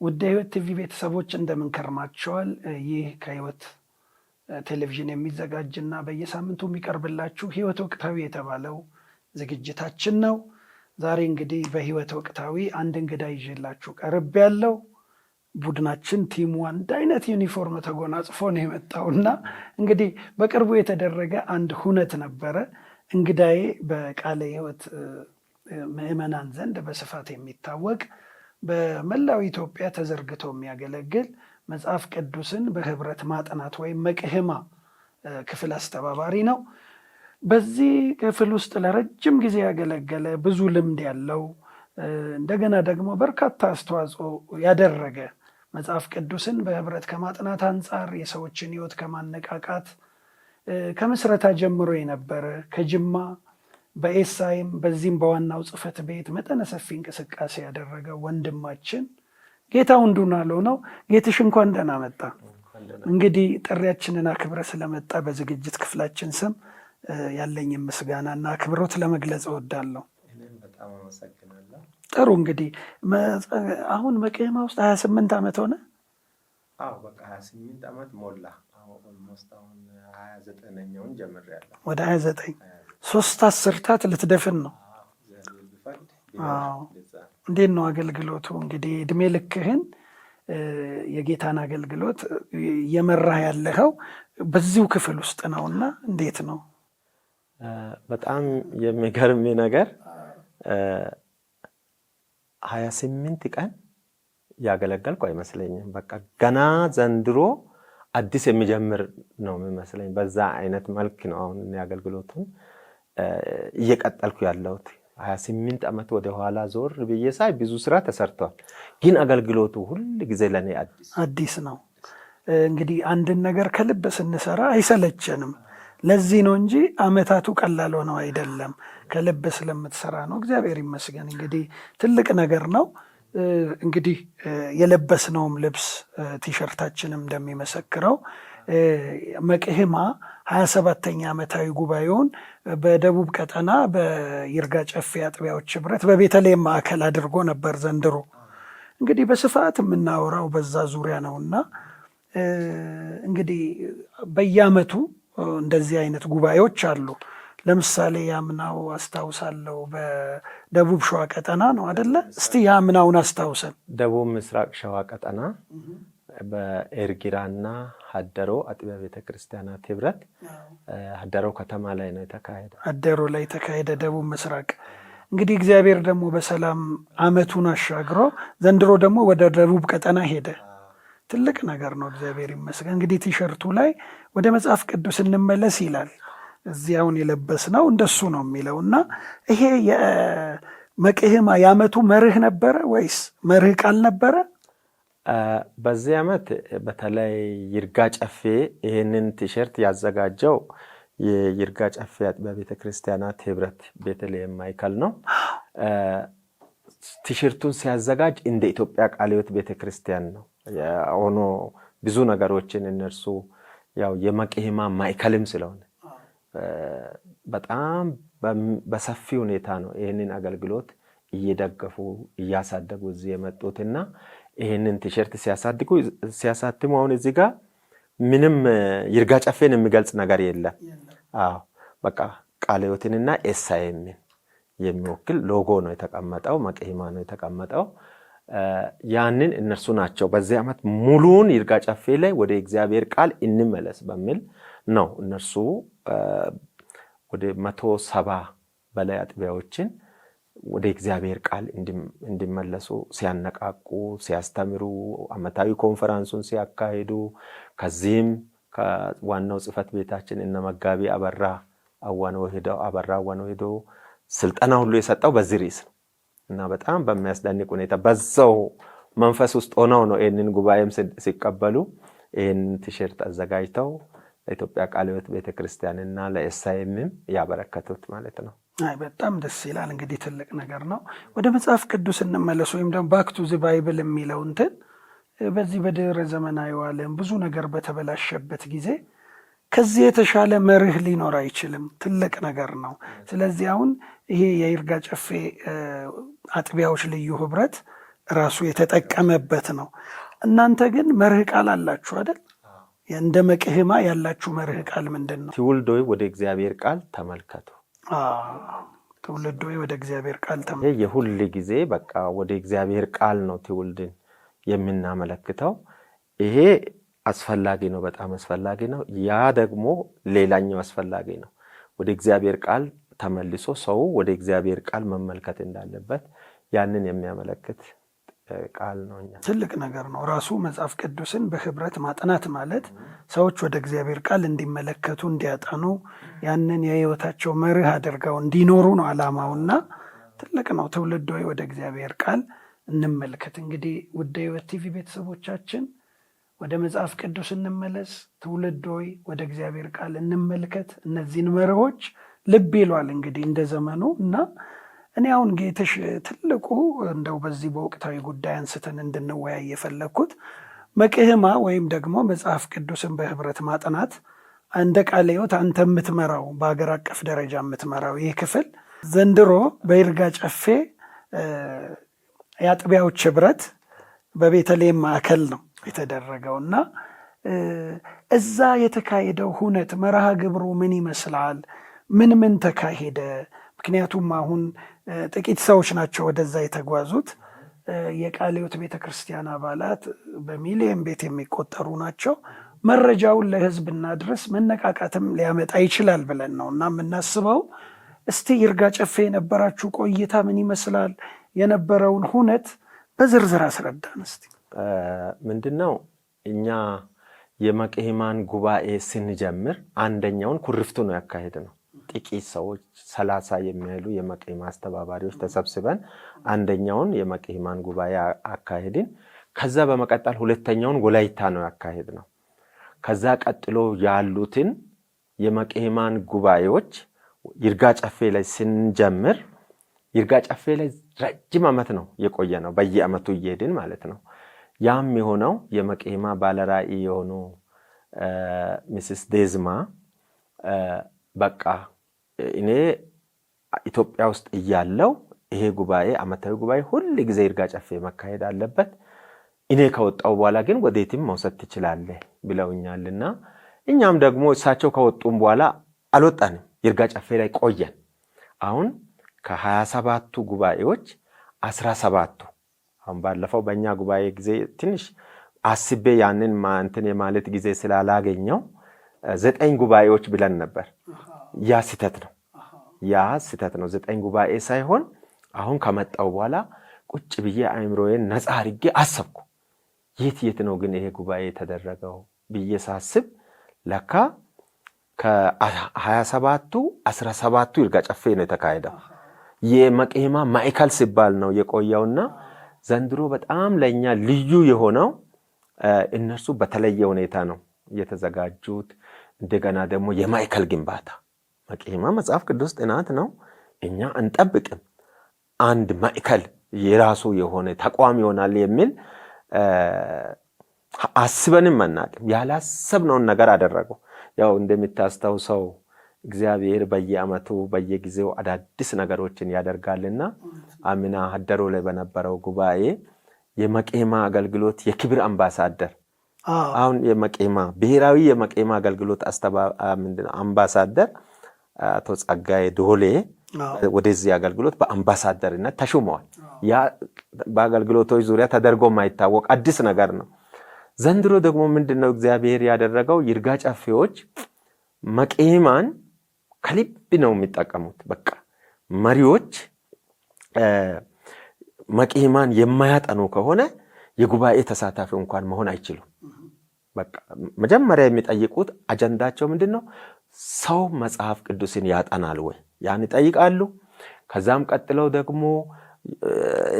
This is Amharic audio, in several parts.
ውድ የህይወት ቲቪ ቤተሰቦች እንደምን ከርማችኋል? ይህ ከህይወት ቴሌቪዥን የሚዘጋጅና በየሳምንቱ የሚቀርብላችሁ ህይወት ወቅታዊ የተባለው ዝግጅታችን ነው። ዛሬ እንግዲህ በህይወት ወቅታዊ አንድ እንግዳ ይዤላችሁ ቀርብ ያለው ቡድናችን ቲሙ አንድ አይነት ዩኒፎርም ተጎናጽፎ ነው የመጣውና እንግዲህ በቅርቡ የተደረገ አንድ ሁነት ነበረ። እንግዳዬ በቃለ ህይወት ምዕመናን ዘንድ በስፋት የሚታወቅ በመላው ኢትዮጵያ ተዘርግቶ የሚያገለግል መጽሐፍ ቅዱስን በህብረት ማጥናት ወይም መቅህማ ክፍል አስተባባሪ ነው። በዚህ ክፍል ውስጥ ለረጅም ጊዜ ያገለገለ ብዙ ልምድ ያለው እንደገና ደግሞ በርካታ አስተዋጽኦ ያደረገ መጽሐፍ ቅዱስን በህብረት ከማጥናት አንጻር የሰዎችን ህይወት ከማነቃቃት ከምስረታ ጀምሮ የነበረ ከጅማ በኤሳይም በዚህም በዋናው ጽሕፈት ቤት መጠነ ሰፊ እንቅስቃሴ ያደረገ ወንድማችን ጌታው እንዱናለው ነው። ጌትሽ እንኳን ደህና መጣ። እንግዲህ ጥሪያችንን አክብረ ስለመጣ በዝግጅት ክፍላችን ስም ያለኝ ምስጋናና አክብሮት ለመግለጽ እወዳለሁ። በጣም አመሰግናለሁ። ጥሩ እንግዲህ አሁን መቅህማ ውስጥ 28 ዓመት ሆነ? አዎ በቃ 28 ዓመት ሞላ። ኦልሞስት አሁን 29ኛውን ጀምሬያለሁ። ወደ 29 3 አስርታት ልትደፍን ነው። እንዴት ነው አገልግሎቱ? እንግዲህ እድሜ ልክህን የጌታን አገልግሎት እየመራህ ያለኸው በዚሁ ክፍል ውስጥ ነውና እንዴት ነው? በጣም የሚገርም ነገር 28 ቀን ያገለገልኩ አይመስለኝም። በቃ ገና ዘንድሮ አዲስ የሚጀምር ነው የሚመስለኝ። በዛ አይነት መልክ ነው አሁን አገልግሎቱን እየቀጠልኩ ያለሁት። 28 ዓመት ወደ ኋላ ዞር ብዬ ሳይ ብዙ ስራ ተሰርቷል፣ ግን አገልግሎቱ ሁሉ ጊዜ ለኔ አዲስ ነው። እንግዲህ አንድን ነገር ከልብ ስንሰራ አይሰለቸንም። ለዚህ ነው እንጂ አመታቱ ቀላል ሆነው አይደለም፣ ከልብ ስለምትሰራ ነው። እግዚአብሔር ይመስገን። እንግዲህ ትልቅ ነገር ነው። እንግዲህ የለበስነውም ልብስ ቲሸርታችንም እንደሚመሰክረው መቅህማ 27ኛ ዓመታዊ ጉባኤውን በደቡብ ቀጠና በይርጋ ጨፌ አጥቢያዎች ህብረት በቤተልሔም ማዕከል አድርጎ ነበር ዘንድሮ። እንግዲህ በስፋት የምናወራው በዛ ዙሪያ ነውና እንግዲህ በየዓመቱ እንደዚህ አይነት ጉባኤዎች አሉ። ለምሳሌ ያምናው አስታውሳለሁ በደቡብ ሸዋ ቀጠና ነው አይደለ? እስቲ ያምናውን አስታውሰን። ደቡብ ምስራቅ ሸዋ ቀጠና በኤርጊራና ሀደሮ አጥቢያ ቤተክርስቲያናት ህብረት ሀደሮ ከተማ ላይ ነው የተካሄደ። ሀደሮ ላይ የተካሄደ ደቡብ ምስራቅ። እንግዲህ እግዚአብሔር ደግሞ በሰላም አመቱን አሻግሮ ዘንድሮ ደግሞ ወደ ደቡብ ቀጠና ሄደ። ትልቅ ነገር ነው። እግዚአብሔር ይመስገን። እንግዲህ ቲሸርቱ ላይ ወደ መጽሐፍ ቅዱስ እንመለስ ይላል። እዚያውን የለበስነው እንደሱ ነው የሚለው እና ይሄ የመቅህማ የአመቱ መርህ ነበረ ወይስ መርህ ቃል ነበረ? በዚህ ዓመት በተለይ ይርጋ ጨፌ ይህንን ቲሸርት ያዘጋጀው የይርጋ ጨፌ አጥቢያ ቤተክርስቲያናት ህብረት ቤተልሔም ማዕከል ነው። ቲሸርቱን ሲያዘጋጅ እንደ ኢትዮጵያ ቃለ ሕይወት ቤተክርስቲያን ነው ሆኖ ብዙ ነገሮችን እነርሱ ያው የመቅህማ ማዕከልም ስለሆነ በጣም በሰፊ ሁኔታ ነው ይህንን አገልግሎት እየደገፉ እያሳደጉ እዚህ የመጡትና ይህንን ቲሸርት ሲያሳትሙ አሁን እዚህ ጋር ምንም ይርጋ ጨፌን የሚገልጽ ነገር የለም። አዎ በቃ ቃለ ሕይወትንና ኤሳይምን የሚወክል ሎጎ ነው የተቀመጠው፣ መቅህማ ነው የተቀመጠው። ያንን እነርሱ ናቸው በዚህ ዓመት ሙሉን ይርጋ ጨፌ ላይ ወደ እግዚአብሔር ቃል እንመለስ በሚል ነው እነርሱ ወደ 170 በላይ አጥቢያዎችን ወደ እግዚአብሔር ቃል እንዲመለሱ ሲያነቃቁ፣ ሲያስተምሩ፣ አመታዊ ኮንፈረንሱን ሲያካሂዱ ከዚህም ከዋናው ጽሕፈት ቤታችን እነ መጋቢ አበራ አዋነው ሄደው ስልጠና ሁሉ የሰጠው በዚህ ርዕስ ነው እና በጣም በሚያስደንቅ ሁኔታ በዛው መንፈስ ውስጥ ሆነው ነው ይህንን ጉባኤም ሲቀበሉ ይህንን ቲሸርት አዘጋጅተው ለኢትዮጵያ ቃለ ሕይወት ቤተክርስቲያንና ለኤሳይምም ያበረከቱት ማለት ነው። በጣም ደስ ይላል። እንግዲህ ትልቅ ነገር ነው። ወደ መጽሐፍ ቅዱስ እንመለስ ወይም ደግሞ ባክ ቱ ዘ ባይብል የሚለው እንትን በዚህ በድህረ ዘመናዊ ዓለም ብዙ ነገር በተበላሸበት ጊዜ ከዚህ የተሻለ መርህ ሊኖር አይችልም። ትልቅ ነገር ነው። ስለዚህ አሁን ይሄ የይርጋ ጨፌ አጥቢያዎች ልዩ ህብረት ራሱ የተጠቀመበት ነው። እናንተ ግን መርህ ቃል አላችሁ አይደል? እንደ መቅህማ ያላችሁ መርህ ቃል ምንድን ነው? ትውልድ ሆይ ወደ እግዚአብሔር ቃል ተመልከቱ። ትውልድ ሆይ ወደ እግዚአብሔር ቃል ይሄ የሁል ጊዜ በቃ ወደ እግዚአብሔር ቃል ነው ትውልድን የምናመለክተው። ይሄ አስፈላጊ ነው፣ በጣም አስፈላጊ ነው። ያ ደግሞ ሌላኛው አስፈላጊ ነው። ወደ እግዚአብሔር ቃል ተመልሶ ሰው ወደ እግዚአብሔር ቃል መመልከት እንዳለበት ያንን የሚያመለክት ቃል ነው። ትልቅ ነገር ነው። ራሱ መጽሐፍ ቅዱስን በህብረት ማጥናት ማለት ሰዎች ወደ እግዚአብሔር ቃል እንዲመለከቱ፣ እንዲያጠኑ፣ ያንን የህይወታቸው መርህ አድርገው እንዲኖሩ ነው ዓላማውና ትልቅ ነው። ትውልድ ሆይ ወደ እግዚአብሔር ቃል እንመልከት። እንግዲህ ውድ ሕይወት ቲቪ ቤተሰቦቻችን ወደ መጽሐፍ ቅዱስ እንመለስ። ትውልድ ሆይ ወደ እግዚአብሔር ቃል እንመልከት። እነዚህን መርሆች ልብ ይሏል እንግዲህ እንደ ዘመኑ እና እኔ አሁን ጌትሽ ትልቁ እንደው በዚህ በወቅታዊ ጉዳይ አንስተን እንድንወያይ የፈለግኩት መቅህማ ወይም ደግሞ መጽሐፍ ቅዱስን በህብረት ማጥናት እንደ ቃለ ሕይወት አንተ የምትመራው በሀገር አቀፍ ደረጃ የምትመራው ይህ ክፍል ዘንድሮ በይርጋ ጨፌ የአጥቢያዎች ህብረት በቤተልሔም ማዕከል ነው የተደረገው እና እዛ የተካሄደው ሁነት መርሃ ግብሩ ምን ይመስላል? ምን ተካሄደ? ምክንያቱም አሁን ጥቂት ሰዎች ናቸው ወደዛ የተጓዙት። የቃለ ሕይወት ቤተክርስቲያን አባላት በሚሊዮን ቤት የሚቆጠሩ ናቸው። መረጃውን ለህዝብ እናድረስ፣ መነቃቃትም ሊያመጣ ይችላል ብለን ነው እና የምናስበው። እስቲ ይርጋ ጨፌ የነበራችሁ ቆይታ ምን ይመስላል? የነበረውን ሁነት በዝርዝር አስረዳን እስቲ። ምንድነው እኛ የመቅህማን ጉባኤ ስንጀምር አንደኛውን ኩርፍቱ ነው ያካሄድ ነው። ጥቂት ሰዎች 30 የሚያሉ የመቅህማ አስተባባሪዎች ተሰብስበን አንደኛውን የመቅህማን ጉባኤ አካሄድን። ከዛ በመቀጠል ሁለተኛውን ወላይታ ነው ያካሄድ ነው። ከዛ ቀጥሎ ያሉትን የመቅህማን ጉባኤዎች ይርጋ ጨፌ ላይ ስንጀምር ይርጋ ጨፌ ላይ ረጅም ዓመት ነው የቆየ ነው፣ በየዓመቱ እየሄድን ማለት ነው። ያም የሆነው የመቅህማ ባለራዕይ የሆኑ ሚስስ ዴዝማ በቃ እኔ ኢትዮጵያ ውስጥ እያለው ይሄ ጉባኤ ዓመታዊ ጉባኤ ሁል ጊዜ ይርጋ ጨፌ መካሄድ አለበት፣ እኔ ከወጣው በኋላ ግን ወዴትም መውሰድ ትችላለህ ብለውኛልና እኛም ደግሞ እሳቸው ከወጡም በኋላ አልወጣንም፣ ይርጋ ጨፌ ላይ ቆየን። አሁን ከ27ቱ ጉባኤዎች 17ቱ አሁን ባለፈው በእኛ ጉባኤ ጊዜ ትንሽ አስቤ ያንን እንትን የማለት ጊዜ ስላላገኘው 9 ጉባኤዎች ብለን ነበር። ያ ስህተት ነው። 9 ጉባኤ ሳይሆን አሁን ከመጣው በኋላ ቁጭ ብዬ አእምሮዬን ነፃ አድርጌ አሰብኩ። የት ነው ግን ይሄ ጉባኤ የተደረገው ብዬ ሳስብ ለካ ከ27ቱ 17ቱ ይርጋ ጨፌ ነው የተካሄደው። የመቅህማ ማዕከል ሲባል ነው የቆየውና ዘንድሮ በጣም ለኛ ልዩ የሆነው እነርሱ በተለየ ሁኔታ ነው የተዘጋጁት። እንደገና ደግሞ የማዕከል ግንባታ መቅህማ መጽሐፍ ቅዱስ ጥናት ነው። እኛ እንጠብቅም አንድ ማዕከል የራሱ የሆነ ተቋም ይሆናል የሚል አስበንም አናቅም። ያላሰብነውን ነገር አደረገው። ያው እንደምታስታውሰው እግዚአብሔር በየዓመቱ በየጊዜው አዳዲስ ነገሮችን ያደርጋልና አምና ሀደሮ ላይ በነበረው ጉባኤ የመቅህማ አገልግሎት የክብር አምባሳደር አሁን የመቅህማ ብሔራዊ የመቅህማ አገልግሎት አምባሳደር አቶ ጸጋዬ ዶሌ ወደዚህ አገልግሎት በአምባሳደርነት ተሾመዋል። ያ በአገልግሎቶች ዙሪያ ተደርጎ የማይታወቅ አዲስ ነገር ነው። ዘንድሮ ደግሞ ምንድነው እግዚአብሔር ያደረገው? ይርጋ ጨፌዎች መቅህማን ከልብ ነው የሚጠቀሙት። በቃ መሪዎች መቅህማን የማያጠኑ ከሆነ የጉባኤ ተሳታፊ እንኳን መሆን አይችሉም። በቃ መጀመሪያ የሚጠይቁት አጀንዳቸው ምንድነው? ሰው መጽሐፍ ቅዱስን ያጠናል ወይ? ያን ይጠይቃሉ። ከዛም ቀጥለው ደግሞ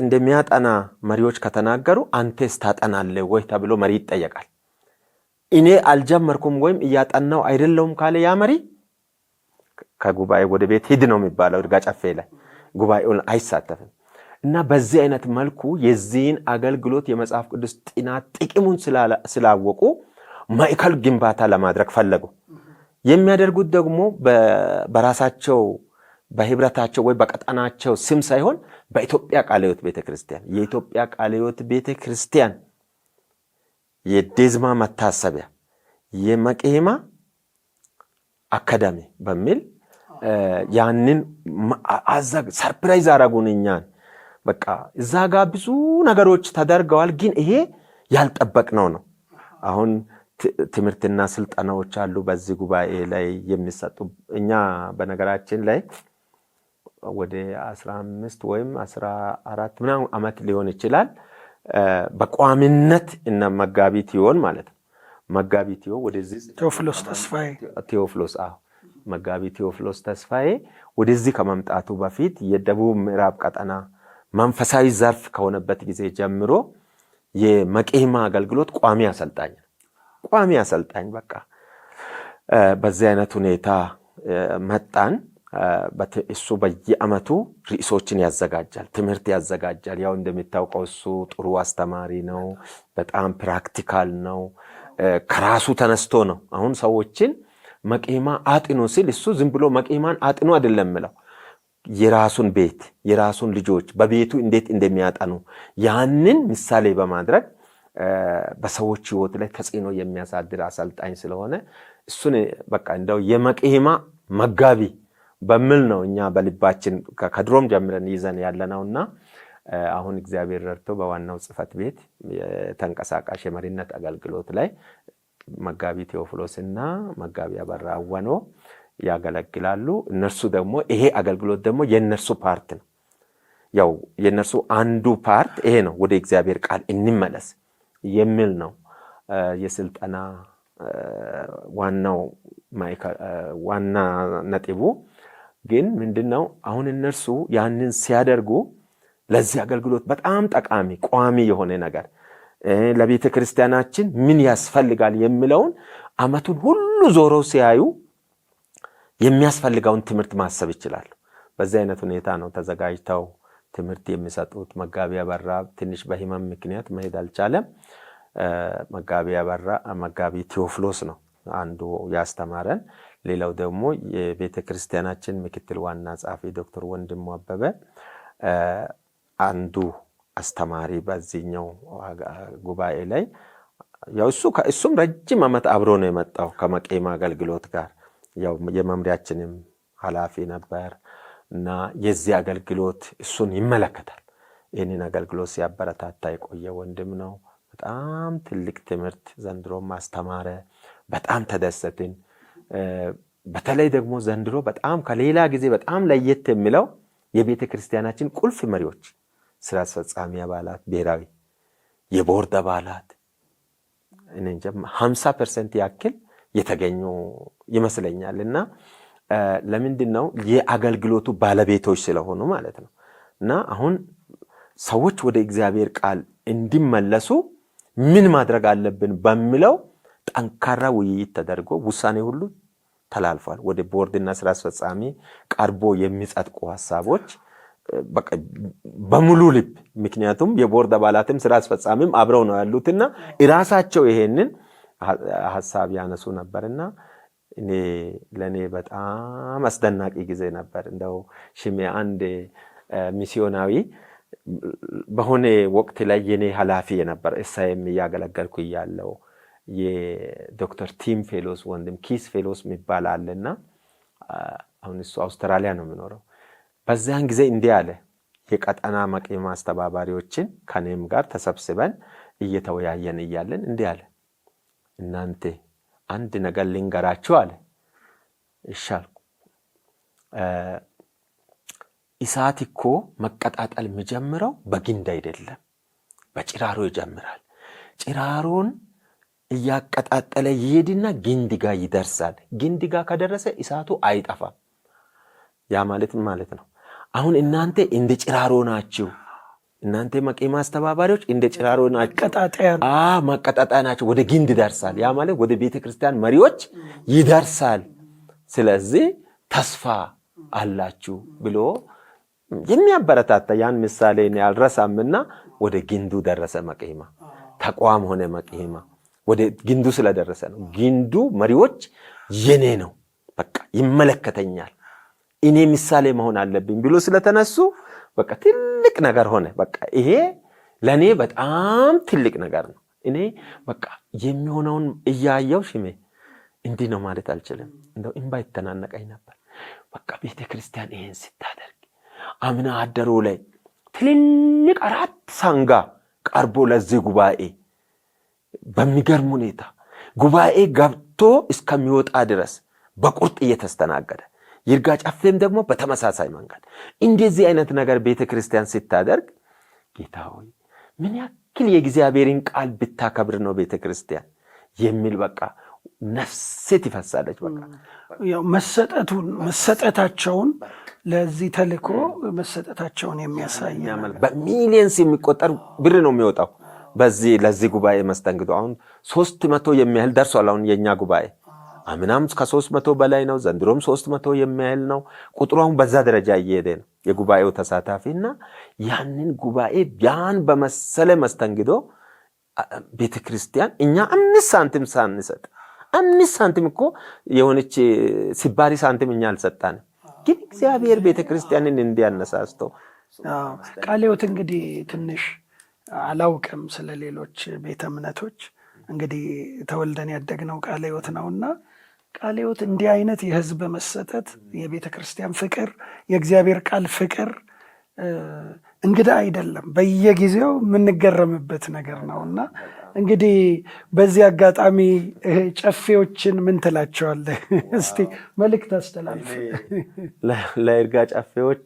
እንደሚያጠና መሪዎች ከተናገሩ አንተስ ታጠናለህ ወይ ተብሎ መሪ ይጠየቃል። እኔ አልጀመርኩም ወይም እያጠናው አይደለሁም ካለ ያ መሪ ከጉባኤ ወደ ቤት ሂድ ነው የሚባለው። ይርጋ ጨፌ ላይ ጉባኤውን አይሳተፍም። እና በዚህ አይነት መልኩ የዚህን አገልግሎት የመጽሐፍ ቅዱስ ጥናት ጥቅሙን ስላወቁ ማዕከል ግንባታ ለማድረግ ፈለጉ። የሚያደርጉት ደግሞ በራሳቸው በህብረታቸው ወይ በቀጠናቸው ስም ሳይሆን በኢትዮጵያ ቃለ ሕይወት ቤተክርስቲያን የኢትዮጵያ ቃለ ሕይወት ቤተክርስቲያን የዴዝማ መታሰቢያ የመቄማ አካዳሚ በሚል ያንን ሰርፕራይዝ አረጉን እኛን። በቃ እዛ ጋር ብዙ ነገሮች ተደርገዋል፣ ግን ይሄ ያልጠበቅነው ነው። አሁን ትምህርትና ስልጠናዎች አሉ በዚህ ጉባኤ ላይ የሚሰጡ። እኛ በነገራችን ላይ ወደ 15 ወይም 14 ምናምን ዓመት ሊሆን ይችላል በቋሚነት እና መጋቢት ይሆን ማለት ነው። መጋቢት ይሆን ወደዚህ ቴዎፍሎስ ተስፋዬ መጋቢ ቴዎፍሎስ ተስፋዬ ወደዚህ ከመምጣቱ በፊት የደቡብ ምዕራብ ቀጠና መንፈሳዊ ዘርፍ ከሆነበት ጊዜ ጀምሮ የመቄማ አገልግሎት ቋሚ አሰልጣኝ በቃ በዚህ አይነት ሁኔታ መጣን። እሱ በየዓመቱ ርዕሶችን ያዘጋጃል፣ ትምህርት ያዘጋጃል። ያው እንደሚታወቀው እሱ ጥሩ አስተማሪ ነው፣ በጣም ፕራክቲካል ነው። ከራሱ ተነስቶ ነው አሁን ሰዎችን መቄማ አጥኑ ሲል እሱ ዝም ብሎ መቄማን አጥኑ አይደለም ምለው፣ የራሱን ቤት የራሱን ልጆች በቤቱ እንዴት እንደሚያጠኑ ያንን ምሳሌ በማድረግ በሰዎች ሕይወት ላይ ተጽዕኖ የሚያሳድር አሰልጣኝ ስለሆነ እሱን በቃ እንደው የመቄማ መጋቢ በሚል ነው እኛ በልባችን ከድሮም ጀምረን ይዘን ያለነውና አሁን እግዚአብሔር ረድቶ በዋናው ጽሕፈት ቤት የተንቀሳቃሽ የመሪነት አገልግሎት ላይ መጋቢ ቴዎፍሎስና መጋቢ አበራ አወኖ ያገለግላሉ። እነርሱ ደግሞ ይሄ አገልግሎት ደግሞ የነርሱ ፓርት ነው። ያው የነርሱ አንዱ ፓርት ይሄ ነው፣ ወደ እግዚአብሔር ቃል እንመለስ የሚል ነው። የስልጠና ዋና ነጥቡ ግን ምንድነው? አሁን እነርሱ ያንን ሲያደርጉ ለዚህ አገልግሎት በጣም ጠቃሚ ቋሚ የሆነ ነገር ለቤተ ክርስቲያናችን ምን ያስፈልጋል የሚለውን ዓመቱን ሁሉ ዞሮ ሲያዩ የሚያስፈልጋውን ትምህርት ማሰብ ይችላሉ። በዚህ አይነት ሁኔታ ነው ተዘጋጅተው ትምህርት የሚሰጡት። መጋቢ አበራ ትንሽ በህመም ምክንያት መሄድ አልቻለም። መጋቢ ቴዎፍሎስ ነው አንዱ ያስተማረን። ሌላው ደግሞ የቤተ ክርስቲያናችን ምክትል ዋና ጸሐፊ ዶክተር ወንድሙ አበበ አንዱ አስተማሪ በዚህኛው ጉባኤ ላይ ያው እሱም ረጅም ዓመት አብሮ ነው የመጣው ከመቄማ አገልግሎት ጋር። ያው የመምሪያችንም ኃላፊ ነበር እና የዚህ አገልግሎት እሱን ይመለከታል። ይህንን አገልግሎት ሲያበረታታ የቆየ ወንድም ነው። በጣም ትልቅ ትምህርት ዘንድሮም አስተማረ። በጣም ተደሰትን። በተለይ ደግሞ ዘንድሮ በጣም ከሌላ ጊዜ በጣም ለየት የሚለው የቤተ ክርስቲያናችን ቁልፍ መሪዎች፣ ስራ አስፈጻሚ አባላት፣ ብሔራዊ የቦርድ አባላት እንጂ 50% ያክል የተገኙ ይመስለኛል። እና ለምንድነው? የአገልግሎቱ ባለቤቶች ስለሆኑ ማለት ነው። እና አሁን ሰዎች ወደ እግዚአብሔር ቃል እንዲመለሱ ምን ማድረግ አለብን በሚለው ጠንካራ ውይይት ተደርጎ ውሳኔ ሁሉ ተላልፏል። ወደ ቦርድና ስራ አስፈጻሚ ቀርቦ የሚጸድቁ ሐሳቦች በሙሉ ልብ፣ ምክንያቱም የቦርድ አባላትም ስራ አስፈጻሚም አብረው ነው ያሉትና ራሳቸው ይሄንን ሐሳብ ያነሱ ነበርና ለኔ በጣም አስደናቂ ጊዜ ነበር። እንደው ሽሜ አንድ ሚስዮናዊ በሆነ ወቅት ላይ የኔ ኃላፊ የነበር እሳይም ያገለገልኩ ያለው የዶክተር ቲም ፌሎስ ወንድም ኪስ ፌሎስ የሚባል አለና አሁን እሱ አውስትራሊያ ነው የሚኖረው። በዛን ጊዜ እንዲህ አለ። የቀጠና መቄማ አስተባባሪዎችን ከኔም ጋር ተሰብስበን እየተወያየን እያለን እንዲህ አለ። እናንተ አንድ ነገር ልንገራችሁ አለ። ይሻል እሳት እኮ መቀጣጠል የሚጀምረው በግንድ አይደለም፣ በጭራሮ ይጀምራል። ጭራሮን እያቀጣጠለ ይሄድና ግንድ ጋር ይደርሳል። ግንድ ጋር ከደረሰ እሳቱ አይጠፋም። ያ ማለት ነው። አሁን እናንተ እንደ ጭራሮ ናችሁ። እናንተ መቄማ አስተባባሪዎች እንደ ጭራሮ ናችሁ። ማቀጣጠያ ናችሁ። ወደ ግንድ ይደርሳል። ያ ማለት ወደ ቤተ ክርስቲያን መሪዎች ይደርሳል። ስለዚህ ተስፋ አላችሁ ብሎ የሚያበረታታ ያን ምሳሌ ያልረሳምና ወደ ግንዱ ደረሰ መቄማ። ተቋም ሆነ መቄማ ወደ ግንዱ ስለደረሰ ነው። ግንዱ መሪዎች የኔ ነው፣ በቃ ይመለከተኛል፣ እኔ ምሳሌ መሆን አለብኝ ብሎ ስለተነሱ በቃ ትልቅ ነገር ሆነ። በቃ ይሄ ለእኔ በጣም ትልቅ ነገር ነው። እኔ በቃ የሚሆነውን እያየው ሽሜ እንዲህ ነው ማለት አልችልም። እንደው እንባ ይተናነቀኝ ነበር። በቃ ቤተ ክርስቲያን ይሄን ስታደርግ አምና አደሮ ላይ ትልልቅ 4 ሳንጋ ቀርቦ ለዚህ ጉባኤ በሚገርም ሁኔታ ጉባኤ ገብቶ እስከሚወጣ ድረስ በቁርጥ እየተስተናገደ ይርጋ ጨፌም ደግሞ በተመሳሳይ መንገድ እንደዚህ አይነት ነገር ቤተ ክርስቲያን ስታደርግ ጌታ ሆይ ምን ያክል የእግዚአብሔርን ቃል ብታከብር ነው ቤተ ክርስቲያን የሚል በቃ ነፍሴ ትፈሳለች። በቃ ያው መሰጠታቸውን ለዚህ ተልእኮ መሰጠታቸውን የሚያሳይ በሚሊየንስ የሚቆጠር ብር ነው የሚወጣው በዚህ ለዚህ ጉባኤ መስተንግዶ። አሁን 300 የሚያህል ደርሷል። አሁን የኛ ጉባኤ አምናም ከ300 በላይ ነው፣ ዘንድሮም 300 የሚያህል ነው። ቁጥሩን በዛ ደረጃ እየሄደ ነው የጉባኤው ተሳታፊና ያንን ጉባኤ ቢያን በመሰለ መስተንግዶ ቤተክርስቲያን እኛ 5 ሳንቲም ሳንሰጥ 5 ሳንቲም እኮ የሆነች ሲባሪ ሳንቲም እኛ አልሰጣንም፣ ግን እግዚአብሔር ቤተክርስቲያንን እንዲያነሳስተው ቃለ ሕይወት እንግዲህ ትንሽ አላውቅም ስለሌሎች ቤተ እምነቶች እንግዲህ ተወልደን ያደግነው ቃለ ሕይወት ነውና ቃለ ሕይወት እንዲህ አይነት የህዝብ መሰጠት የቤተ ክርስቲያን ፍቅር የእግዚአብሔር ቃል ፍቅር እንግዳ አይደለም፣ በየጊዜው የምንገረምበት ነገር ነውና እንግዲህ በዚህ አጋጣሚ ጨፌዎችን ምን ትላቸዋለህ? እስቲ መልእክት አስተላልፍ። ለይርጋ ጨፌዎች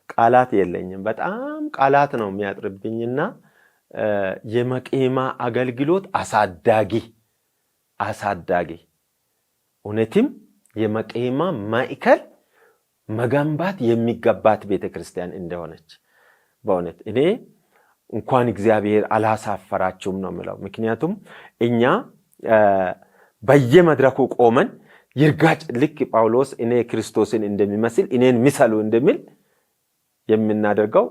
ቃላት የለኝም። በጣም ቃላት ነው የሚያጥርብኝና የመቄማ አገልግሎት አሳዳጊ እውነትም የመቄማ ማዕከል መገንባት የሚገባት ቤተክርስቲያን እንደሆነች በእውነት እኔ እንኳን እግዚአብሔር አላሳፈራችሁም ነው የምለው። ምክንያቱም እኛ በየመድረኩ ቆመን ይርጋጭ ልክ ጳውሎስ እኔ ክርስቶስን እንደሚመስል እኔን ምሰሉ እንደሚል የምናደርገው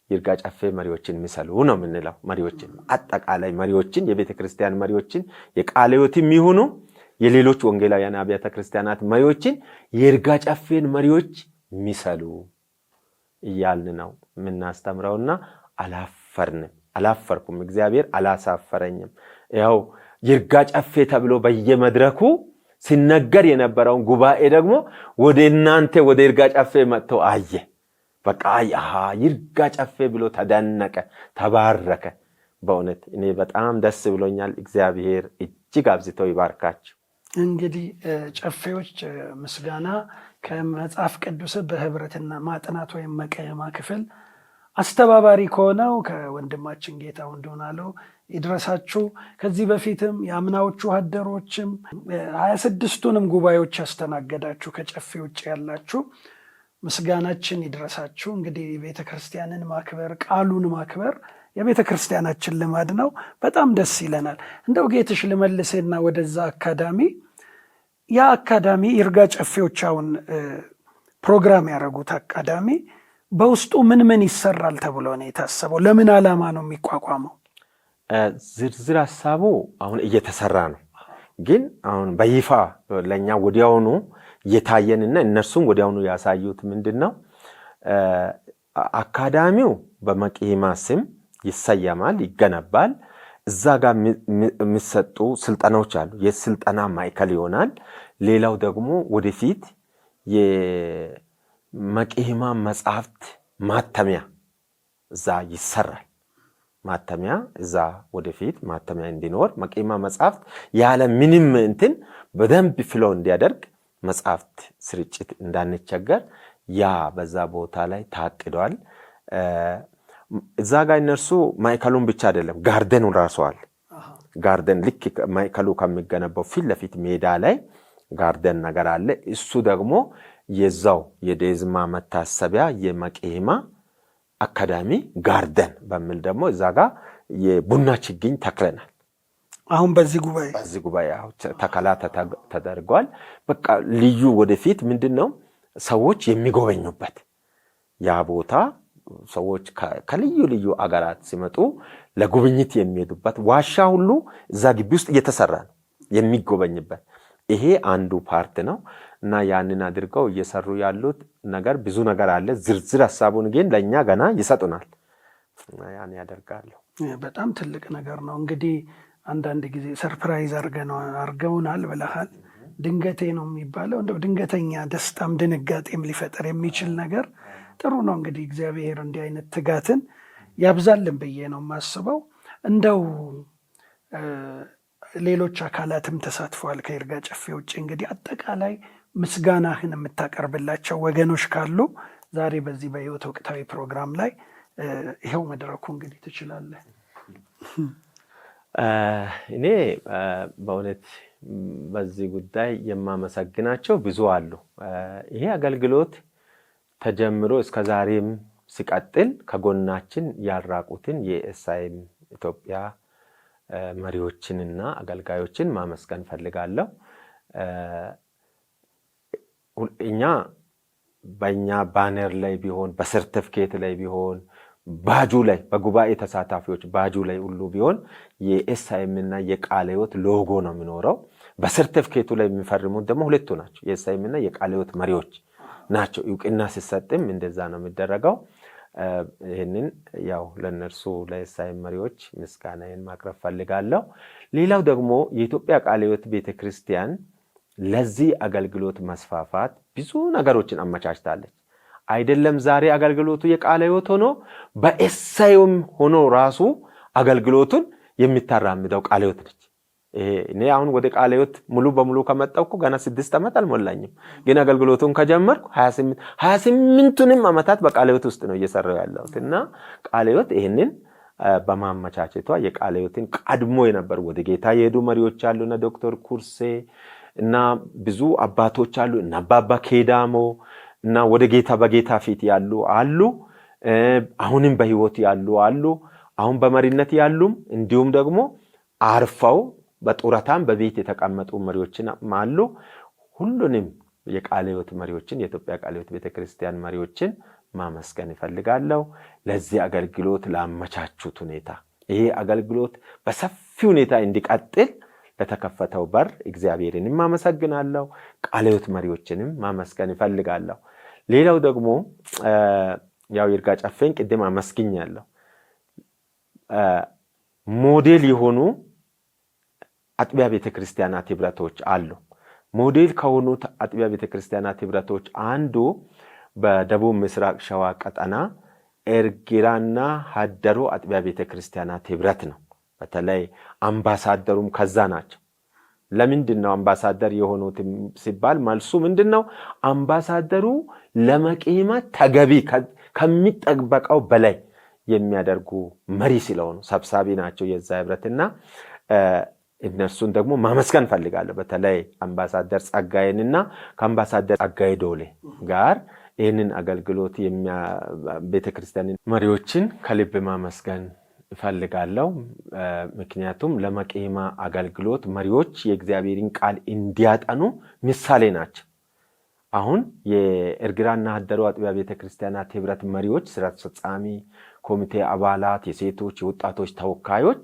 ይርጋ ጨፌ መሪዎችን ምሰሉ ነው የምንለው። መሪዎችን አጠቃላይ መሪዎችን የቤተ ክርስቲያን መሪዎችን የቃለ ሕይወትም ይሁኑ የሌሎች ወንጌላውያን አብያተ ክርስቲያናት መሪዎችን የይርጋ ጨፌን መሪዎች ምሰሉ እያልን ነው የምናስተምረውና አላፈርኩም። እግዚአብሔር አላሳፈረኝም። ያው ይርጋ ጨፌ ተብሎ በየመድረኩ ሲነገር የነበረውን ጉባኤ ደግሞ ወደ እናንተ ወደ ይርጋ ጨፌ መጥቶ አየ። በቃ ይርጋ ጨፌ ብሎ ተደነቀ፣ ተባረከ። በእውነት እኔ በጣም ደስ ብሎኛል። እግዚአብሔር እጅግ አብዝቶ ይባርካችሁ። እንግዲህ ጨፌዎች ምስጋና ከመጽሐፍ ቅዱስ በህብረትና ማጥናት ወይም መቀየማ ክፍል አስተባባሪ ከሆነው ከወንድማችን ጌታሁን ዶናለው ይድረሳችሁ። ከዚህ በፊትም የአምናዎቹ ሀደሮችም 26ቱንም ጉባኤዎች ያስተናገዳችሁ ከጨፌ ውጭ ያላችሁ ምስጋናችን ይድረሳችሁ። እንግዲህ ቤተክርስቲያንን ማክበር ቃሉን ማክበር የቤተክርስቲያናችን ልማድ ነው። በጣም ደስ ይለናል። እንደው ጌትሽ ልመልሴና ወደዛ አካዳሚ ያ አካዳሚ ይርጋ ጨፌዎች አሁን ፕሮግራም ያደረጉት አካዳሚ በውስጡ ምን ምን ይሰራል ተብሎ ነው የታሰበው? ለምን ዓላማ ነው የሚቋቋመው? ዝርዝር ሐሳቡ አሁን እየተሰራ ነው። ግን አሁን በይፋ ለኛ ወዲያውኑ የታየንና እነርሱም ወዲያውኑ ያሳዩት ምንድነው አካዳሚው በመቄማ ስም ይሰየማል፣ ይገነባል። እዛ ጋር የሚሰጡ ስልጠናዎች አሉ። የስልጠና ማዕከል ይሆናል። ሌላው ደግሞ ወደፊት የመቄማ መጽሐፍት ማተሚያ እዛ ይሰራል። ማተሚያ እዛ ወደፊት ማተሚያ እንዲኖር መቄማ መጽሐፍት ያለ ምንም እንትን በደንብ ፍሎ እንዲያደርግ መጽሐፍት ስርጭት እንዳንቸገር ያ በዛ ቦታ ላይ ታቅዷል። እዛ ጋር እነርሱ ማዕከሉን ብቻ አይደለም ጋርደኑን ራሷል። ጋርደን ልክ ማዕከሉ ከሚገነባው ፊት ለፊት ሜዳ ላይ ጋርደን ነገር አለ። እሱ ደግሞ የዛው የዴዝማ መታሰቢያ የመቄማ አካዳሚ ጋርደን በሚል ደግሞ እዛ ጋር የቡና ችግኝ ተክለናል። አሁን በዚህ ጉባኤ ተከላ ተደርጓል። በቃ ልዩ ወደፊት ምንድነው ሰዎች የሚጎበኙበት ያ ቦታ ሰዎች ከልዩ ልዩ አገራት ሲመጡ ለጉብኝት የሚሄዱበት ዋሻ ሁሉ እዛ ግቢ ውስጥ እየተሰራ ነው የሚጎበኝበት። ይሄ አንዱ ፓርት ነው። እና ያንን አድርገው እየሰሩ ያሉት ነገር ብዙ ነገር አለ። ዝርዝር ሐሳቡን ግን ለኛ ገና ይሰጡናል። ያን ያደርጋሉ። በጣም ትልቅ ነገር ነው። እንግዲህ አንዳንድ ጊዜ ሰርፕራይዝ አርገውናል ብለሃል። ድንገቴ ነው የሚባለው። እንደው ድንገተኛ ደስታም ድንጋጤም ሊፈጠር የሚችል ነገር ጥሩ ነው። እንግዲህ እግዚአብሔር እንዲህ አይነት ትጋትን ያብዛልን ብዬ ነው የማስበው። እንደው ሌሎች አካላትም ተሳትፈዋል ከይርጋ ጨፌ ውጭ። እንግዲህ አጠቃላይ ምስጋናህን የምታቀርብላቸው ወገኖች ካሉ ዛሬ በዚህ በሕይወት ወቅታዊ ፕሮግራም ላይ ይኸው መድረኩ እንግዲህ ትችላለህ። እኔ በእውነት በዚህ ጉዳይ የማመሰግናቸው ብዙ አሉ። ይሄ አገልግሎት ተጀምሮ እስከ ዛሬም ሲቀጥል ከጎናችን ያልራቁትን የኤስአይኤም ኢትዮጵያ መሪዎችንና አገልጋዮችን ማመስገን ፈልጋለሁ። እኛ በእኛ ባነር ላይ ቢሆን በሰርቲፊኬት ላይ ቢሆን ባጁ ላይ በጉባኤ ተሳታፊዎች ባጁ ላይ ሁሉ ቢሆን የኤስአይኤም እና የቃለ ሕይወት ሎጎ ነው የሚኖረው። በሰርቲፊኬቱ ላይ የሚፈርሙት ደግሞ ሁለቱ ናቸው፣ የኤስአይኤም እና የቃለ ሕይወት መሪዎች ናቸው። እውቅና ሲሰጥም እንደዛ ነው የሚደረገው። ይህንን ያው ለነርሱ ለኤስአይኤም መሪዎች ምስጋናዬን ማቅረብ ፈልጋለሁ። ሌላው ደግሞ የኢትዮጵያ ቃለ ሕይወት ቤተክርስቲያን ለዚህ አገልግሎት መስፋፋት ብዙ ነገሮችን አመቻችታለች። አይደለም ዛሬ አገልግሎቱ የቃለ ሕይወት ሆኖ በኤስአይኤም ሆኖ ራሱ አገልግሎቱን የሚታራምደው ቃለ ሕይወት ነች። እኔ አሁን ወደ ቃለ ሕይወት ሙሉ በሙሉ ከመጣሁ ገና 6 ዓመት አልሞላኝም። ግን አገልግሎቱን ከጀመርኩ 28ቱንም ዓመታት በቃለ ሕይወት ውስጥ ነው እየሰራው ያለሁት እና ቃለ ሕይወት ይሄንን በማመቻቸቷ የቃለ ሕይወትን ቀድሞ የነበሩ ወደ ጌታ የሄዱ መሪዎች አሉና ዶክተር ኩርሴ እና ብዙ አባቶች አሉ እና አባባ ኬዳሞ እና ወደ ጌታ በጌታ ፊት ያሉ አሉ። አሁንም በሕይወት ያሉ አሉ። አሁን በመሪነት ያሉም እንዲሁም ደግሞ አርፈው በጡረታም በቤት የተቀመጡ መሪዎችን አሉ። ሁሉንም የቃለ ሕይወት መሪዎችን የኢትዮጵያ ቃለ ሕይወት ቤተክርስቲያን መሪዎችን ማመስገን እፈልጋለሁ። ለዚህ አገልግሎት ላመቻቹት ሁኔታ ይሄ አገልግሎት በሰፊ ሁኔታ እንዲቀጥል ለተከፈተው በር እግዚአብሔርንም ማመሰግናለሁ። ቃለ ሕይወት መሪዎችንም ማመስገን እፈልጋለሁ። ሌላው ደግሞ ያው ይርጋ ጨፌን ቅድም አመስግኛለሁ። ሞዴል የሆኑ አጥቢያ ቤተክርስቲያናት ህብረቶች አሉ። ሞዴል ከሆኑት አጥቢያ ቤተክርስቲያናት ህብረቶች አንዱ በደቡብ ምስራቅ ሸዋ ቀጠና ኤርጌራና ሀደሮ አጥቢያ ቤተክርስቲያናት ህብረት ነው። በተለይ አምባሳደሩም ከዛ ናቸው። ለምንድን ነው አምባሳደር የሆኑት ሲባል መልሱ ምንድነው? አምባሳደሩ ለመቄማ ተገቢ ከሚጠበቀው በላይ የሚያደርጉ መሪ ስለሆኑ ሰብሳቢ ናቸው የዛ ህብረትና እነርሱን ደግሞ ማመስገን ፈልጋለሁ። በተለይ አምባሳደር ጸጋዬንና ከአምባሳደር ጸጋዬ ዶሌ ጋር ይህንን አገልግሎት ቤተክርስቲያን መሪዎችን ከልብ ማመስገን እፈልጋለሁ። ምክንያቱም ለመቄማ አገልግሎት መሪዎች የእግዚአብሔርን ቃል እንዲያጠኑ ምሳሌ ናቸው። አሁን የኤርጌራና ሀደሮ አጥቢያ ቤተክርስቲያናት ህብረት መሪዎች፣ ስራ አስፈጻሚ ኮሚቴ አባላት፣ የሴቶች የወጣቶች ተወካዮች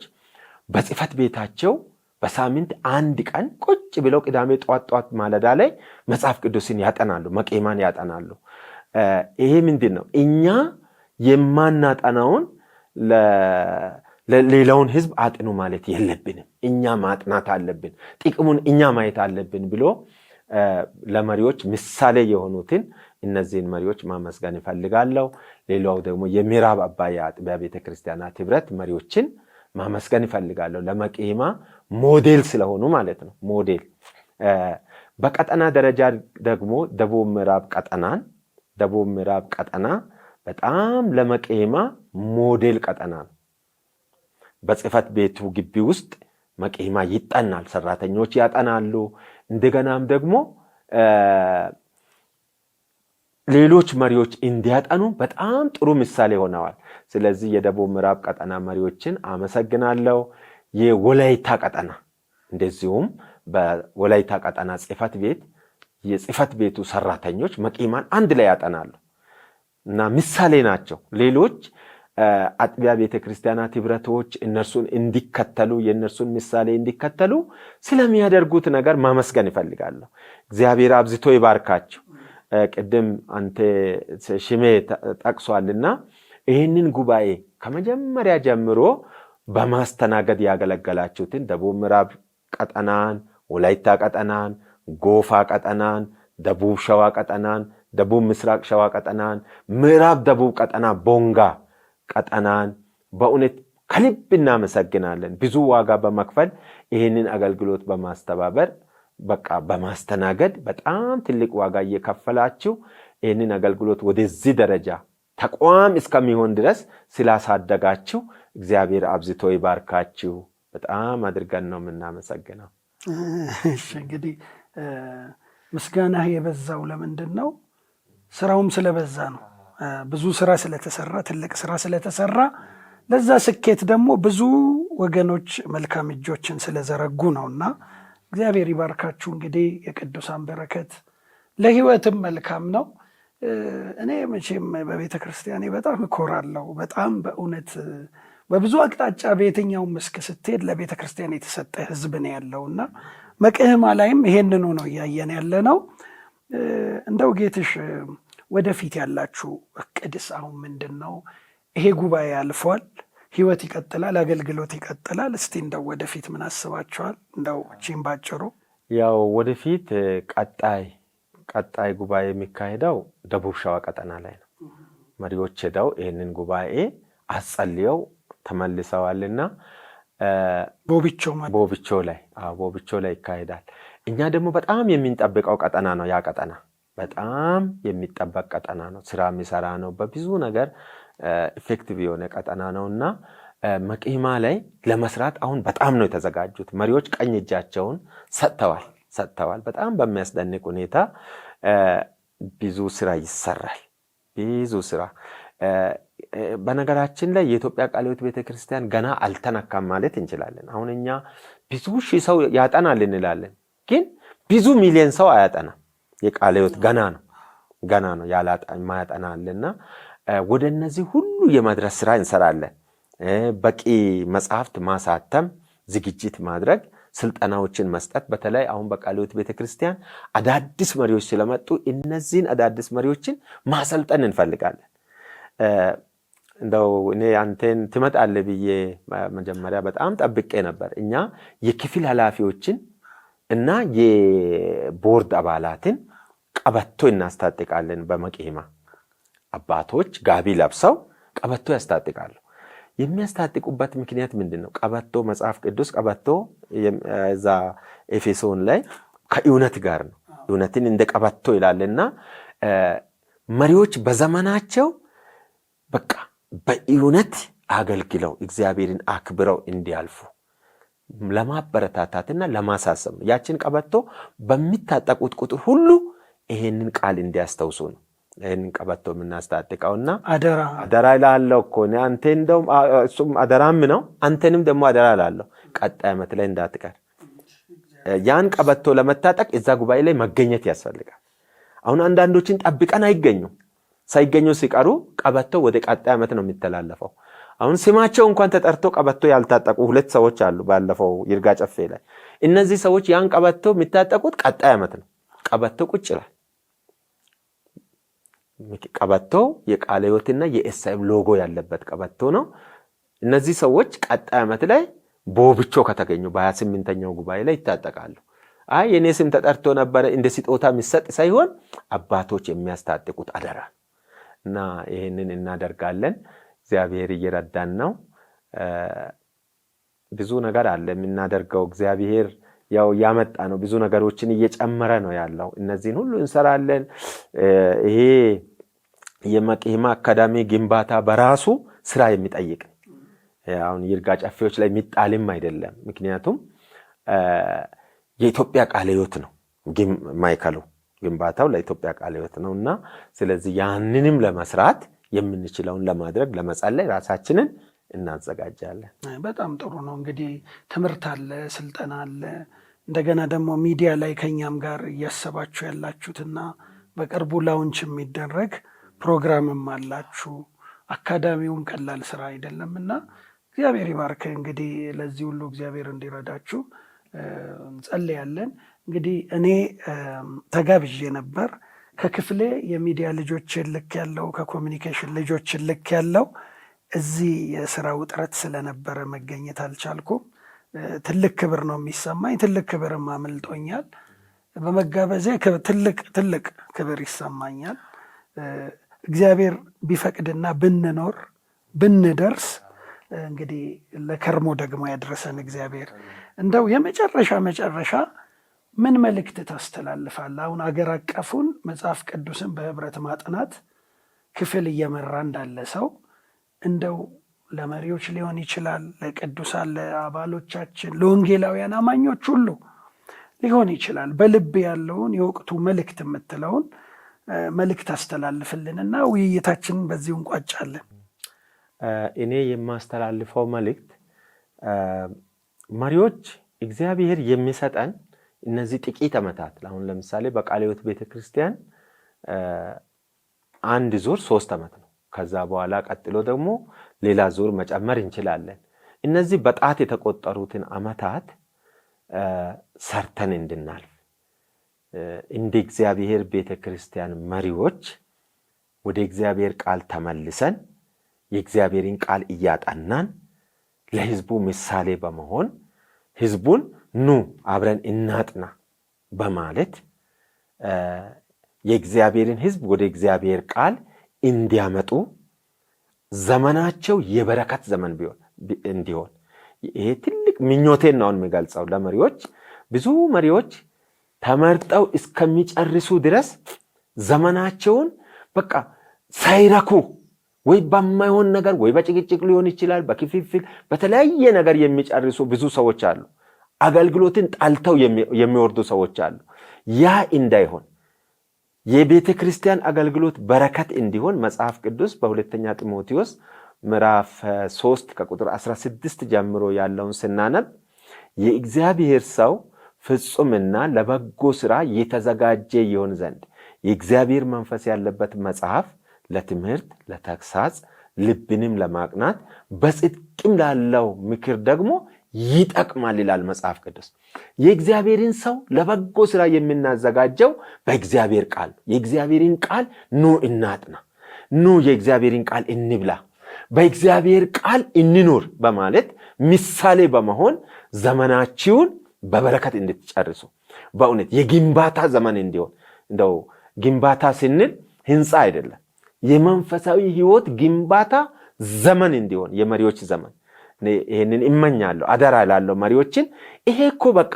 በጽፈት ቤታቸው በሳምንት አንድ ቀን ቁጭ ብለው ቅዳሜ ጧት ማለዳ ላይ መጽሐፍ ቅዱስን ያጠናሉ፣ መቄማን ያጠናሉ። ይሄ ምንድነው? እኛ የማናጠናውን ለሌላውን ህዝብ አጥኑ ማለት የለብንም። እኛ ማጥናት አለብን፣ ጥቅሙን እኛ ማየት አለብን ብሎ ለመሪዎች ምሳሌ የሆኑትን እነዚህን መሪዎች ማመስገን እፈልጋለሁ። ሌላው ደግሞ የምዕራብ አባያ አጥቢያ ቤተክርስቲያናት ህብረት መሪዎችን ማመስገን እፈልጋለሁ። ለመቄማ ሞዴል ስለሆኑ ማለት ነው። ሞዴል በቀጠና ደረጃ ደግሞ ደቡብ ምዕራብ ቀጠና በጣም ለመቄማ ሞዴል ቀጠና ነው። በጽፈት ቤቱ ግቢ ውስጥ መቄማ ይጠናል፣ ሰራተኞች ያጠናሉ። እንደገናም ደግሞ ሌሎች መሪዎች እንዲያጠኑ በጣም ጥሩ ምሳሌ ሆነዋል። ስለዚህ የደቡብ ምዕራብ ቀጠና መሪዎችን አመሰግናለሁ። የወላይታ ቀጠና እንደዚሁም በወላይታ ቀጠና ጽፈት ቤት የጽፈት ቤቱ ሰራተኞች መቄማን አንድ ላይ ያጠናሉ እና ምሳሌ ናቸው። ሌሎች አጥቢያ ቤተክርስቲያናት ህብረቶች እነርሱን እንዲከተሉ የእነርሱን ምሳሌ እንዲከተሉ ስለሚያደርጉት ነገር ማመስገን ይፈልጋለሁ። እግዚአብሔር አብዝቶ ይባርካችሁ። ቅድም አንተ ሽሜ ጠቅሷልና ይህንን ጉባኤ ከመጀመሪያ ጀምሮ በማስተናገድ ያገለገላችሁትን ደቡብ ምዕራብ ቀጠናን፣ ወላይታ ቀጠናን፣ ጎፋ ቀጠናን፣ ደቡብ ሸዋ ቀጠናን፣ ደቡብ ምስራቅ ሸዋ ቀጠናን፣ ምዕራብ ደቡብ ቀጠና ቦንጋ ቀጠናን በእውነት ከልብ እናመሰግናለን። ብዙ ዋጋ በመክፈል ይህንን አገልግሎት በማስተባበር በቃ በማስተናገድ በጣም ትልቅ ዋጋ እየከፈላችሁ ይህንን አገልግሎት ወደዚህ ደረጃ ተቋም እስከሚሆን ድረስ ስላሳደጋችሁ እግዚአብሔር አብዝቶ ይባርካችሁ። በጣም አድርገን ነው የምናመሰግነው። እንግዲህ ምስጋናህ የበዛው ለምንድን ነው? ስራውም ስለበዛ ነው። ብዙ ስራ ስለተሰራ፣ ትልቅ ስራ ስለተሰራ፣ ለዛ ስኬት ደግሞ ብዙ ወገኖች መልካም እጆችን ስለዘረጉ ነውና እግዚአብሔር ይባርካችሁ። እንግዲህ የቅዱሳን በረከት ለህይወትም መልካም ነው። እኔ መቼም በቤተ ክርስቲያኔ በጣም እኮራለሁ። በጣም በእውነት በብዙ አቅጣጫ በየትኛው መስክ ስትሄድ ለቤተ ክርስቲያን የተሰጠ ህዝብ ነው ያለውና መቅህማ ላይም ይሄንኑ ነው እያየን ያለ ነው። እንደው ጌትሽ ወደፊት ያላችሁ እቅድስ አሁን ምንድን ነው? ይሄ ጉባኤ ያልፏል፣ ህይወት ይቀጥላል፣ አገልግሎት ይቀጥላል። እስቲ እንደው ወደፊት ምን አስባችኋል? እንደው እቺን ባጭሩ። ያው ወደፊት ቀጣይ ጉባኤ የሚካሄደው ደቡብ ሸዋ ቀጠና ላይ ነው። መሪዎች ሄደው ይህንን ጉባኤ አጸልየው ተመልሰዋልና ቦብቾ ላይ ይካሄዳል። እኛ ደግሞ በጣም የምንጠብቀው ቀጠና ነው። ያ ቀጠና በጣም የሚጠበቅ ቀጠና ነው። ስራ የሚሰራ ነው። በብዙ ነገር ኢፌክቲቭ የሆነ ቀጠና ነውና መቅህማ ላይ ለመስራት አሁን በጣም ነው የተዘጋጁት። መሪዎች ቀኝ እጃቸውን ሰጥተዋል። በጣም በሚያስደንቅ ሁኔታ ብዙ ስራ ይሰራል። ብዙ ስራ በነገራችን ላይ የኢትዮጵያ ቃለ ሕይወት ቤተክርስቲያን ገና አልተነካም ማለት እንችላለን። አሁን እኛ ብዙ ሺህ ሰው ያጠናል እንላለን፣ ግን ብዙ ሚሊዮን ሰው አያጠናም። የቃለ ሕይወት ገና ነው ማያጠናልና ወደ እነዚህ ሁሉ የመድረስ ስራ እንሰራለን። በቂ መጽሐፍት ማሳተም፣ ዝግጅት ማድረግ፣ ስልጠናዎችን መስጠት። በተለይ አሁን በቃለ ሕይወት ቤተክርስቲያን አዳዲስ መሪዎች ስለመጡ እነዚህን አዳዲስ መሪዎችን ማሰልጠን እንፈልጋለን። እንደው እኔ አንተን ትመጣለህ ብዬ መጀመሪያ በጣም ጠብቄ ነበር። እኛ የክፍል ኃላፊዎችን እና የቦርድ አባላትን ቀበቶ እናስታጥቃለን። በመቅህማ አባቶች ጋቢ ለብሰው ቀበቶ ያስታጥቃሉ። የሚያስታጥቁበት ምክንያት ምንድን ነው? ቀበቶ መጽሐፍ ቅዱስ ቀበቶ እዛ ኤፌሶን ላይ ከእውነት ጋር ነው። እውነትን እንደ ቀበቶ ይላልና መሪዎች በዘመናቸው በቃ በእውነት አገልግለው እግዚአብሔርን አክብረው እንዲያልፉ ለማበረታታትና ለማሳሰብ ነው። ያችን ቀበቶ በሚታጠቁት ቁጥር ሁሉ ይሄንን ቃል እንዲያስተውሱ ነው ይሄንን ቀበቶ የምናስታጥቀውና አደራ ይላለው እኮ ነው። አንተ እንደውም እሱም አደራም ነው፣ አንተንም ደግሞ አደራ ይላለው። ቀጣይ ዓመት ላይ እንዳትቀር ያን ቀበቶ ለመታጠቅ እዛ ጉባኤ ላይ መገኘት ያስፈልጋል። አሁን አንዳንዶችን ጠብቀን አይገኙም። ሳይገኙ ሲቀሩ ቀበቶ ወደ ቀጣይ ዓመት ነው የሚተላለፈው። አሁን ስማቸው እንኳን ተጠርቶ ቀበቶ ያልታጠቁ 2 ሰዎች አሉ። ባለፈው ይርጋ ጨፌ ላይ እነዚህ ሰዎች ያን ቀበቶ የሚታጠቁት ቀጣይ ዓመት ነው። ቀበቶ ቁጭ ይላል። ቀበቶ የቃለ ሕይወትና የኤስአይኤም ሎጎ ያለበት ቀበቶ ነው። እነዚህ ሰዎች ቀጣይ ዓመት ላይ ቦብቾ ከተገኙ በ28ኛው ጉባኤ ላይ ይታጠቃሉ። የኔ ስም ተጠርቶ ነበረ እንደ ስጦታ የሚሰጥ ሳይሆን አባቶች የሚያስታጥቁት አደራ እና ይሄንን እናደርጋለን። እግዚአብሔር እየረዳን ነው። ብዙ ነገር አለ የምናደርገው። እግዚአብሔር ያው ያመጣ ነው። ብዙ ነገሮችን እየጨመረ ነው ያለው። እነዚህን ሁሉ እንሰራለን። ይሄ የመቅህማ አካዳሚ ግንባታ በራሱ ስራ የሚጠይቅ አሁን ይርጋ ጨፌዎች ላይ የሚጣልም አይደለም። ምክንያቱም የኢትዮጵያ ቃለ ሕይወት ነው ማይከሉ ግንባታው ለኢትዮጵያ ቃለ ሕይወት ነውና ስለዚህ ያንንም ለመስራት የምንችለውን ለማድረግ ለመጸለይ ራሳችንን እናዘጋጃለን። በጣም ጥሩ ነው። እንግዲህ ትምህርት አለ፣ ስልጠና አለ። እንደገና ደግሞ ሚዲያ ላይ ከኛም ጋር እያሰባችሁ ያላችሁትና በቅርቡ ላውንች የሚደረግ ፕሮግራምም አላችሁ። አካዳሚውም ቀላል ስራ አይደለምና እግዚአብሔር ይባርክ። እንግዲህ ለዚህ ሁሉ እግዚአብሔር እንዲረዳችሁ እንጸልያለን። እንግዲህ እኔ ተጋብዤ ነበር። ከክፍሌ የሚዲያ ልጆችን ልክ ያለው ከኮሚኒኬሽን ልጆችን ልክ ያለው እዚህ የስራ ውጥረት ስለነበረ መገኘት አልቻልኩም። ትልቅ ክብር ነው የሚሰማኝ። ትልቅ ክብርም አምልጦኛል። በመጋበዜ ትልቅ ክብር ይሰማኛል። እግዚአብሔር ቢፈቅድና ብንኖር ብንደርስ እንግዲህ ለከርሞ ደግሞ ያድረሰን እግዚአብሔር። እንደው የመጨረሻ ምን መልእክት ታስተላልፋለህ? አሁን አገር አቀፉን መጽሐፍ ቅዱስን በህብረት ማጥናት ክፍል እየመራ እንዳለ ሰው እንደው ለመሪዎች ሊሆን ይችላል፣ ለቅዱሳን፣ ለአባሎቻችን፣ ለወንጌላውያን አማኞች ሁሉ ሊሆን ይችላል። በልብ ያለውን የወቅቱ መልእክት የምትለውን መልእክት አስተላልፍልንና ውይይታችንን በዚሁ እንቋጫለን። እኔ የማስተላልፈው መልእክት መሪዎች እግዚአብሔር የሚሰጠን እነዚህ ጥቂት ዓመታት፣ አሁን ለምሳሌ በቃለ ሕይወት ቤተክርስቲያን አንድ ዙር 3 ዓመት ነው። ከዛ በኋላ ቀጥሎ ደግሞ ሌላ ዙር መጨመር እንችላለን። እነዚህ በጣት የተቆጠሩትን ዓመታት ሰርተን እንድናልፍ እንደ እግዚአብሔር ቤተክርስቲያን መሪዎች ወደ እግዚአብሔር ቃል ተመልሰን የእግዚአብሔርን ቃል እያጠናን ለህዝቡ ምሳሌ በመሆን ህዝቡን ኑ አብረን እናጥና በማለት የእግዚአብሔርን ህዝብ ወደ እግዚአብሔር ቃል እንዲያመጡ ዘመናቸው የበረከት ዘመን እንዲሆን ይሄ ትልቅ ምኞቴን ነው የሚገልጸው ለመሪዎች። ብዙ መሪዎች ተመርጠው እስከሚጨርሱ ድረስ ዘመናቸውን በቃ ሳይረኩ ወይ በማይሆን ነገር ወይ በጭቅጭቅ ሊሆን ይችላል፣ በክፍፍል በተለያየ ነገር የሚጨርሱ ብዙ ሰዎች አሉ። አገልግሎትን ጣልተው የሚወርዱ ሰዎች አሉ። ያ እንዳይሆን የቤተ ክርስቲያን አገልግሎት በረከት እንዲሆን መጽሐፍ ቅዱስ በሁለተኛ ጢሞቴዎስ ምዕራፍ 3 ከቁጥር 16 ጀምሮ ያለውን ስናነብ የእግዚአብሔር ሰው ፍጹምና ለበጎ ሥራ የተዘጋጀ ይሆን ዘንድ የእግዚአብሔር መንፈስ ያለበት መጽሐፍ ለትምህርት፣ ለተግሳጽ፣ ልብንም ለማቅናት በጽድቅም ላለው ምክር ደግሞ ይጠቅማል ይላል መጽሐፍ ቅዱስ። የእግዚአብሔርን ሰው ለበጎ ሥራ የምናዘጋጀው በእግዚአብሔር ቃል። የእግዚአብሔርን ቃል ኑ እናጥና፣ ኑ የእግዚአብሔርን ቃል እንብላ፣ በእግዚአብሔር ቃል እንኑር በማለት ምሳሌ በመሆን ዘመናችሁን በበረከት እንድትጨርሱ በእውነት የግንባታ ዘመን እንዲሆን። እንደው ግንባታ ስንል ህንፃ አይደለም፣ የመንፈሳዊ ህይወት ግንባታ ዘመን እንዲሆን የመሪዎች ዘመን ይሄንን እመኛለሁ። አደራ ላለው መሪዎችን ይሄ እኮ በቃ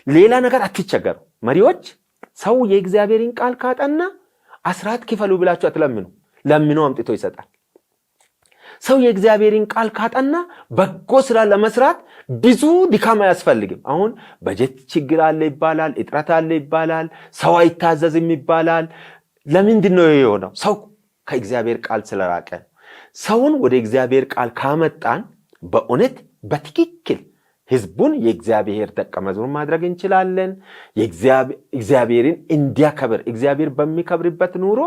ሌላ ነገር አትቸገሩ። መሪዎች ሰው የእግዚአብሔርን ቃል ካጠና አስራት ክፈሉ ብላችሁ አትለምኑ፣ ለምኑ አምጥቶ ይሰጣል። ሰው የእግዚአብሔርን ቃል ካጠና በጎ ስራ ለመስራት ብዙ ድካም አያስፈልግም። አሁን በጀት ችግር አለ ይባላል፣ እጥረት አለ ይባላል፣ ሰው አይታዘዝም ይባላል። ለምንድን ነው የሆነው? ሰው ከእግዚአብሔር ቃል ስለራቀ። ሰውን ወደ እግዚአብሔር ቃል ካመጣን በእውነት በትክክል ህዝቡን የእግዚአብሔር ደቀ መዝሙር ማድረግ እንችላለን። እግዚአብሔርን እንዲያከብር እግዚአብሔር በሚከብርበት ኑሮ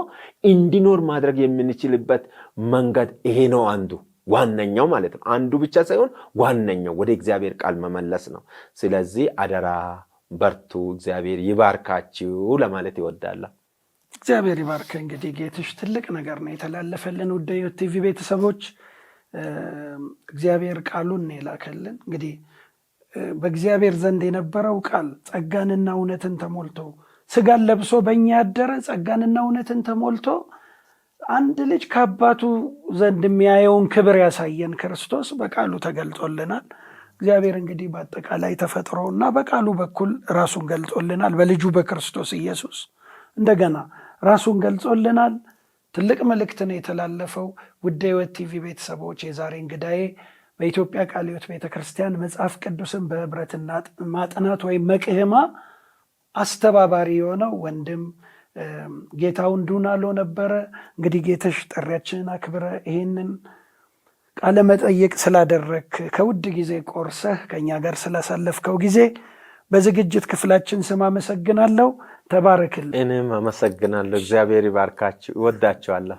እንዲኖር ማድረግ የምንችልበት መንገድ ይሄ ነው። አንዱ ዋነኛው ማለት ነው። አንዱ ብቻ ሳይሆን ዋነኛው ወደ እግዚአብሔር ቃል መመለስ ነው። ስለዚህ አደራ በርቱ፣ እግዚአብሔር ይባርካችሁ ለማለት ይወዳለሁ። እግዚአብሔር ይባርክ። እንግዲህ ጌትሽ ትልቅ ነገር ነው የተላለፈልን። ውድ ሕይወት ቲቪ ቤተሰቦች እግዚአብሔር ቃሉን ነው የላከልን። እንግዲህ በእግዚአብሔር ዘንድ የነበረው ቃል ጸጋንና እውነትን ተሞልቶ ስጋን ለብሶ በእኛ ያደረ ጸጋንና እውነትን ተሞልቶ አንድ ልጅ ከአባቱ ዘንድ የሚያየውን ክብር ያሳየን ክርስቶስ በቃሉ ተገልጦልናል። እግዚአብሔር እንግዲህ በአጠቃላይ ተፈጥሮና በቃሉ በኩል ራሱን ገልጦልናል። በልጁ በክርስቶስ ኢየሱስ እንደገና ራሱን ገልጾልናል። ትልቅ መልእክት ነው የተላለፈው። ውድ ሕይወት ቲቪ ቤተሰቦች የዛሬ እንግዳዬ በኢትዮጵያ ቃለ ሕይወት ቤተክርስቲያን መጽሐፍ ቅዱስን በህብረት ማጥናት ወይም መቅህማ አስተባባሪ የሆነው ወንድም ጌታውን ዱናሎ ነበረ። እንግዲህ ጌተሽ ጥሪያችንን አክብረ ይሄንን ቃለ መጠይቅ ስላደረክ ከውድ ጊዜ ቆርሰህ ከኛ ጋር ስላሳለፍከው ጊዜ በዝግጅት ክፍላችን ስም አመሰግናለሁ። ተባረክልኝ። እኔም አመሰግናለሁ። እግዚአብሔር ይባርካችሁ። እወዳችኋለሁ።